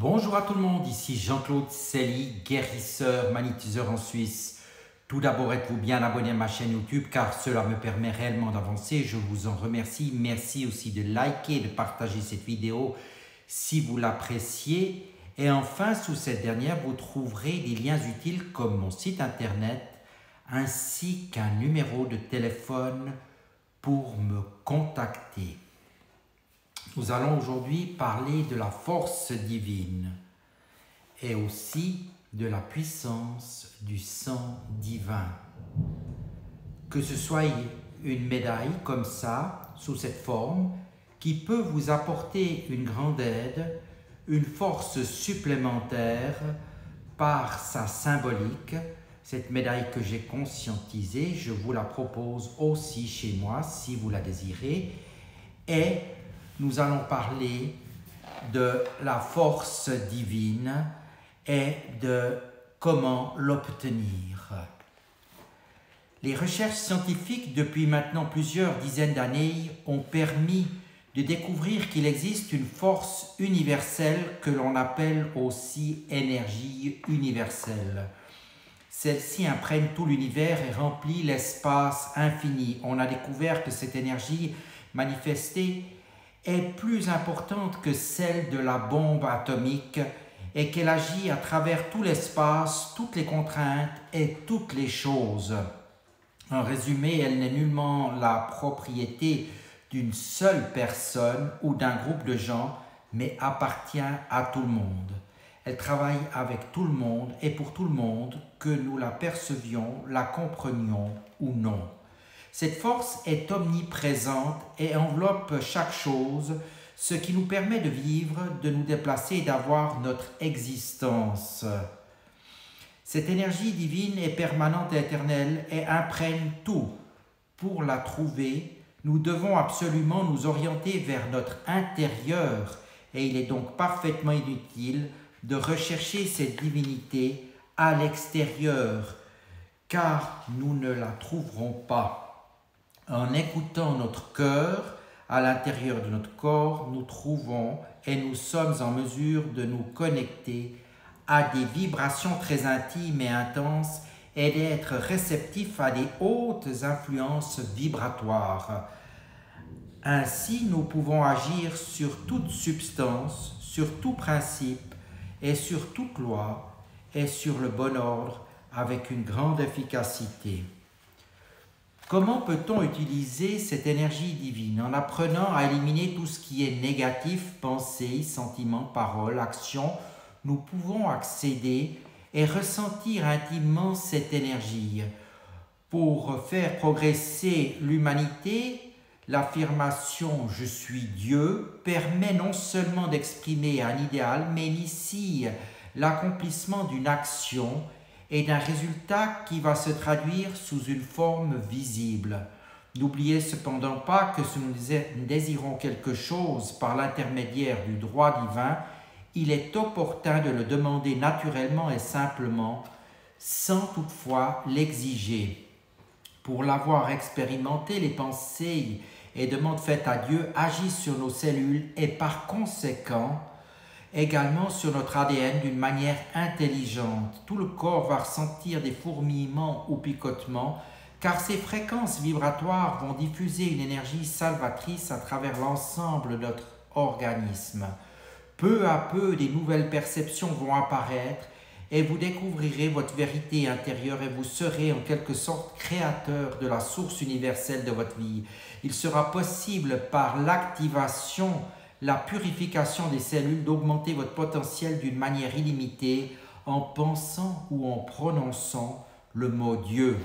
Bonjour à tout le monde, ici Jean-Claude Selly, guérisseur, magnétiseur en Suisse. Tout d'abord, êtes-vous bien abonné à ma chaîne YouTube car cela me permet réellement d'avancer. Je vous en remercie. Merci aussi de liker et de partager cette vidéo si vous l'appréciez. Et enfin, sous cette dernière, vous trouverez des liens utiles comme mon site internet ainsi qu'un numéro de téléphone pour me contacter. Nous allons aujourd'hui parler de la force divine et aussi de la puissance du sang divin. Que ce soit une médaille comme ça, sous cette forme, qui peut vous apporter une grande aide, une force supplémentaire par sa symbolique. Cette médaille que j'ai conscientisée, je vous la propose aussi chez moi si vous la désirez. Et nous allons parler de la force divine et de comment l'obtenir. Les recherches scientifiques depuis maintenant plusieurs dizaines d'années ont permis de découvrir qu'il existe une force universelle que l'on appelle aussi énergie universelle. Celle-ci imprègne tout l'univers et remplit l'espace infini. On a découvert que cette énergie manifestée est plus importante que celle de la bombe atomique et qu'elle agit à travers tout l'espace, toutes les contraintes et toutes les choses. En résumé, elle n'est nullement la propriété d'une seule personne ou d'un groupe de gens, mais appartient à tout le monde. Elle travaille avec tout le monde et pour tout le monde, que nous la percevions, la comprenions ou non. Cette force est omniprésente et enveloppe chaque chose, ce qui nous permet de vivre, de nous déplacer et d'avoir notre existence. Cette énergie divine est permanente et éternelle et imprègne tout. Pour la trouver, nous devons absolument nous orienter vers notre intérieur et il est donc parfaitement inutile de rechercher cette divinité à l'extérieur, car nous ne la trouverons pas. En écoutant notre cœur, à l'intérieur de notre corps, nous trouvons et nous sommes en mesure de nous connecter à des vibrations très intimes et intenses et d'être réceptifs à des hautes influences vibratoires. Ainsi, nous pouvons agir sur toute substance, sur tout principe et sur toute loi et sur le bon ordre avec une grande efficacité. Comment peut-on utiliser cette énergie divine? En apprenant à éliminer tout ce qui est négatif, pensée, sentiments, paroles, actions, nous pouvons accéder et ressentir intimement cette énergie. Pour faire progresser l'humanité, l'affirmation « je suis Dieu » permet non seulement d'exprimer un idéal, mais initie l'accomplissement d'une action et d'un résultat qui va se traduire sous une forme visible. N'oubliez cependant pas que si nous désirons quelque chose par l'intermédiaire du droit divin, il est opportun de le demander naturellement et simplement, sans toutefois l'exiger. Pour l'avoir expérimenté, les pensées et demandes faites à Dieu agissent sur nos cellules et par conséquent, également sur notre ADN d'une manière intelligente. Tout le corps va ressentir des fourmillements ou picotements car ces fréquences vibratoires vont diffuser une énergie salvatrice à travers l'ensemble de notre organisme. Peu à peu, des nouvelles perceptions vont apparaître et vous découvrirez votre vérité intérieure et vous serez en quelque sorte créateur de la source universelle de votre vie. Il sera possible par l'activation, la purification des cellules, d'augmenter votre potentiel d'une manière illimitée en pensant ou en prononçant le mot Dieu.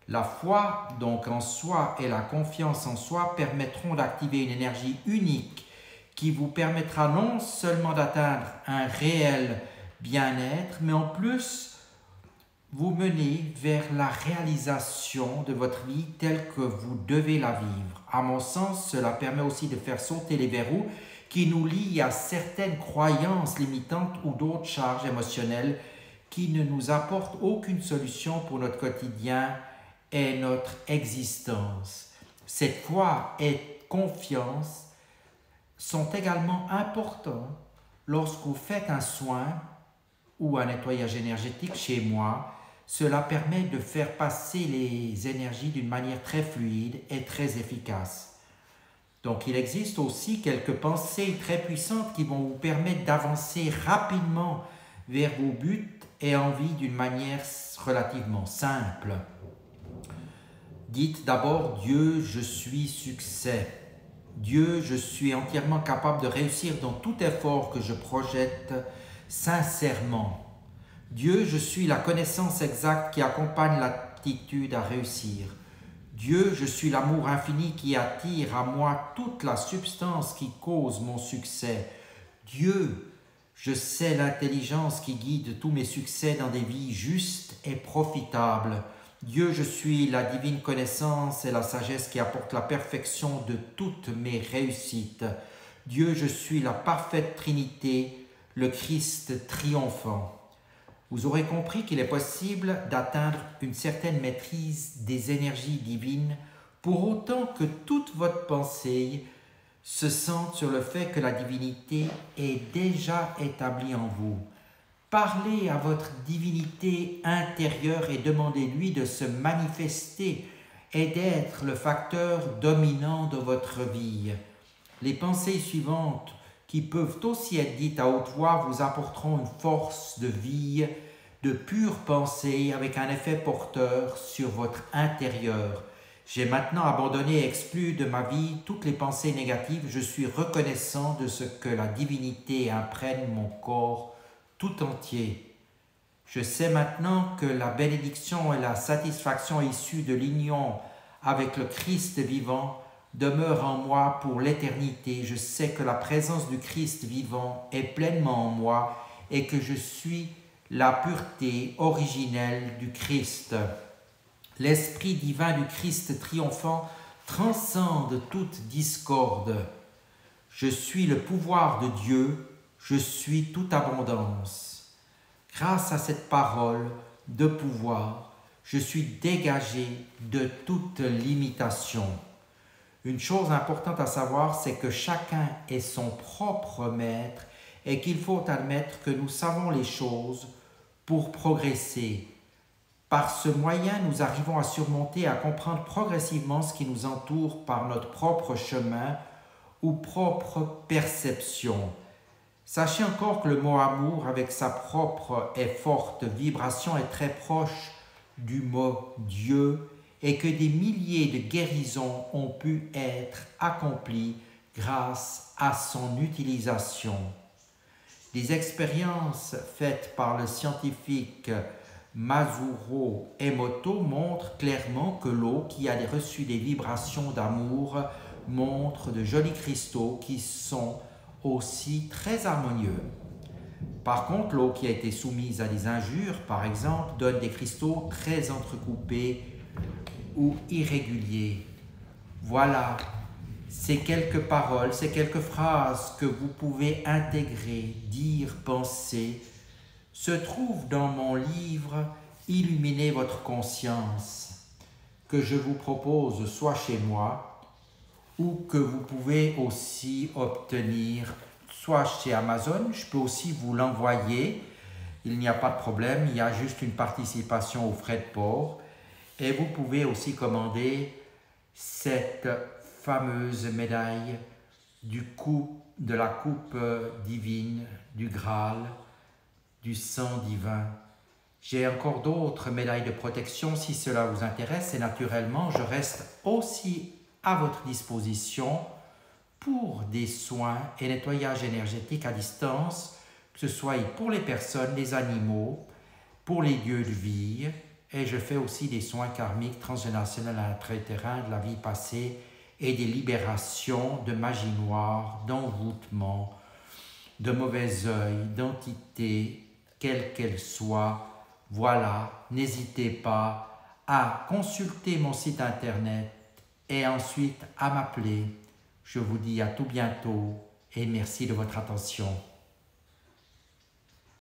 La foi, donc en soi, et la confiance en soi permettront d'activer une énergie unique qui vous permettra non seulement d'atteindre un réel bien-être, mais en plus vous mener vers la réalisation de votre vie telle que vous devez la vivre. À mon sens, cela permet aussi de faire sauter les verrous qui nous lient à certaines croyances limitantes ou d'autres charges émotionnelles qui ne nous apportent aucune solution pour notre quotidien et notre existence. Cette foi et confiance sont également importants lorsque vous faites un soin ou un nettoyage énergétique chez moi, cela permet de faire passer les énergies d'une manière très fluide et très efficace. Donc il existe aussi quelques pensées très puissantes qui vont vous permettre d'avancer rapidement vers vos buts et envies d'une manière relativement simple. Dites d'abord « Dieu, je suis succès ». Dieu, je suis entièrement capable de réussir dans tout effort que je projette sincèrement. Dieu, je suis la connaissance exacte qui accompagne l'aptitude à réussir. Dieu, je suis l'amour infini qui attire à moi toute la substance qui cause mon succès. Dieu, je sais l'intelligence qui guide tous mes succès dans des vies justes et profitables. Dieu, je suis la divine connaissance et la sagesse qui apporte la perfection de toutes mes réussites. Dieu, je suis la parfaite Trinité, le Christ triomphant. Vous aurez compris qu'il est possible d'atteindre une certaine maîtrise des énergies divines pour autant que toute votre pensée se sente sur le fait que la divinité est déjà établie en vous. Parlez à votre divinité intérieure et demandez-lui de se manifester et d'être le facteur dominant de votre vie. Les pensées suivantes qui peuvent aussi être dites à haute voix vous apporteront une force de vie, de pure pensée avec un effet porteur sur votre intérieur. J'ai maintenant abandonné et exclu de ma vie toutes les pensées négatives. Je suis reconnaissant de ce que la divinité imprègne mon corps tout entier. Je sais maintenant que la bénédiction et la satisfaction issues de l'union avec le Christ vivant demeure en moi pour l'éternité. Je sais que la présence du Christ vivant est pleinement en moi et que je suis la pureté originelle du Christ. L'Esprit divin du Christ triomphant transcende toute discorde. Je suis le pouvoir de Dieu, je suis toute abondance. Grâce à cette parole de pouvoir, je suis dégagé de toute limitation. Une chose importante à savoir, c'est que chacun est son propre maître et qu'il faut admettre que nous savons les choses pour progresser. Par ce moyen, nous arrivons à surmonter et à comprendre progressivement ce qui nous entoure par notre propre chemin ou propre perception. Sachez encore que le mot amour, avec sa propre et forte vibration, est très proche du mot Dieu et que des milliers de guérisons ont pu être accomplies grâce à son utilisation. Les expériences faites par le scientifique Masaru Emoto montrent clairement que l'eau qui a reçu des vibrations d'amour montre de jolis cristaux qui sont aussi très harmonieux. Par contre, l'eau qui a été soumise à des injures, par exemple, donne des cristaux très entrecoupés ou irréguliers. Voilà, ces quelques paroles, ces quelques phrases que vous pouvez intégrer, dire, penser, se trouvent dans mon livre « Illuminez votre conscience » que je vous propose soit chez moi ou que vous pouvez aussi obtenir soit chez Amazon. Je peux aussi vous l'envoyer, il n'y a pas de problème, il y a juste une participation aux frais de port. Et vous pouvez aussi commander cette fameuse médaille de la coupe divine, du Graal, du sang divin. J'ai encore d'autres médailles de protection si cela vous intéresse et naturellement je reste aussi à votre disposition pour des soins et nettoyage énergétique à distance, que ce soit pour les personnes, les animaux, pour les lieux de vie, et je fais aussi des soins karmiques transgénérationnels à l'intraterrain de la vie passée et des libérations de magie noire, d'envoûtement, de mauvais œil, d'entités, quelles qu'elles soient. Voilà, n'hésitez pas à consulter mon site internet et ensuite à m'appeler. Je vous dis à tout bientôt et merci de votre attention.